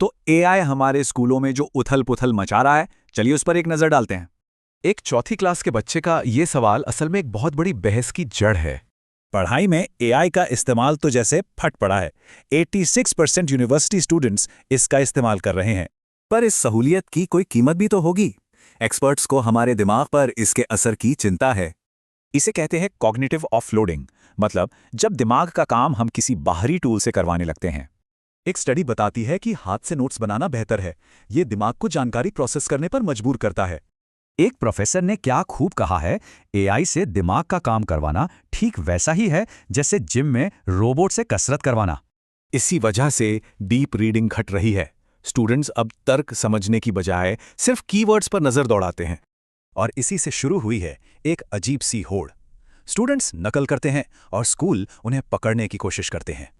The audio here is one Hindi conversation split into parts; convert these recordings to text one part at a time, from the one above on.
तो एआई हमारे स्कूलों में जो उथल-पुथल मचा रहा है, चलिए उस पर एक नजर डालते हैं। एक चौथी क्लास के बच्चे का ये सवाल असल में एक बहुत बड़ी बहस की जड़ है। पढ़ाई में एआई का इस्तेमाल तो जैसे फट पड़ा है। 86% यूनिवर्सिटी स्टूडेंट्स इसका इस्तेमाल कर रहे हैं। पर इस सहूलियत की कोई कीमत भी तो होगी। एक्सपर्ट्स को हमारे दिमाग पर इसके असर की चिंता है। इसे कहते हैं कॉग्निटिव ऑफलोडिंग, मतलब जब दिमाग का काम हम किसी बाहरी टूल से करवाने लगते हैं। एक स्टडी बताती है कि हाथ से नोट्स बनाना बेहतर है। ये दिमाग को जानकारी प्रोसेस करने पर मजबूर करता है। एक प्रोफेसर ने क्या खूब कहा है, एआई से दिमाग का काम करवाना ठीक वैसा ही है जैसे जिम में रोबोट से कसरत करवाना। इसी वजह से डीप रीडिंग घट रही है। स्टूडेंट्स अब तर्क समझने की बजाय सिर्फ कीवर्ड्स पर नजर दौड़ाते हैं। और इसी से शुरू हुई है एक अजीब सी होड़। स्टूडेंट्स नकल करते हैं और स्कूल उन्हें पकड़ने की कोशिश करते हैं।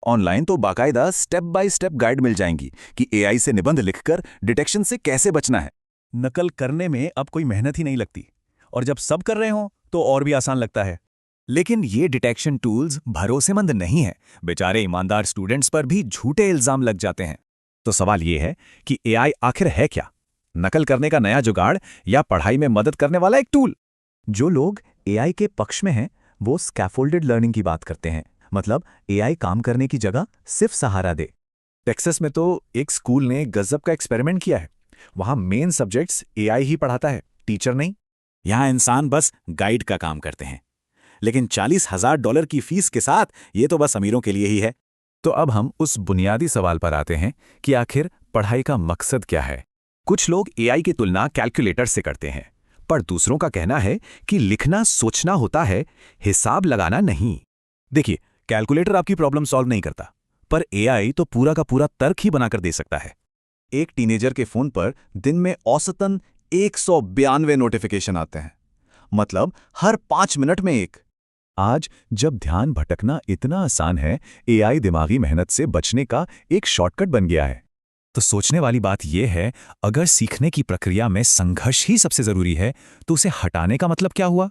ऑनलाइन तो बाकायदा स्टेप बाय स्टेप गाइड मिल जाएंगी कि एआई से निबंध लिखकर डिटेक्शन से कैसे बचना है। नकल करने में अब कोई मेहनत ही नहीं लगती, और जब सब कर रहे हों तो और भी आसान लगता है। लेकिन ये डिटेक्शन टूल्स भरोसेमंद नहीं है। बेचारे ईमानदार स्टूडेंट्स पर भी झूठे इल्जाम लग जाते हैं। तो सवाल ये है कि एआई आखिर है क्या? नकल करने का नया जुगाड़ या पढ़ाई में मदद करने वाला एक टूल? जो लोग एआई के पक्ष में हैं, वो स्कैफोल्डेड लर्निंग की बात करते हैं। मतलब एआई काम करने की जगह सिर्फ सहारा दे। टेक्सास में तो एक स्कूल ने गजब का एक्सपेरिमेंट किया है। वहां मेन सब्जेक्ट्स एआई ही पढ़ाता है, टीचर नहीं। यहाँ इंसान बस गाइड का काम करते हैं। लेकिन $40,000 की फीस के साथ ये तो बस अमीरों के लिए ही है। तो अब हम उस बुनियादी सवाल पर आते हैं कि आखिर पढ़ाई का मकसद क्या है। कुछ लोग एआई की तुलना कैलकुलेटर से करते हैं, पर दूसरों का कहना है कि लिखना सोचना होता है, हिसाब लगाना नहीं। देखिए, कैलकुलेटर आपकी प्रॉब्लम सॉल्व नहीं करता, पर एआई तो पूरा का पूरा तर्क ही बनाकर दे सकता है। एक टीनेजर के फोन पर दिन में औसतन 192 नोटिफिकेशन आते हैं। मतलब हर 5 मिनट में एक। आज जब ध्यान भटकना इतना आसान है, एआई दिमागी मेहनत से बचने का एक शॉर्टकट बन गया है। तो सोचने वाली बात यह है, अगर सीखने की प्रक्रिया में संघर्ष ही सबसे जरूरी है, तो उसे हटाने का मतलब क्या हुआ?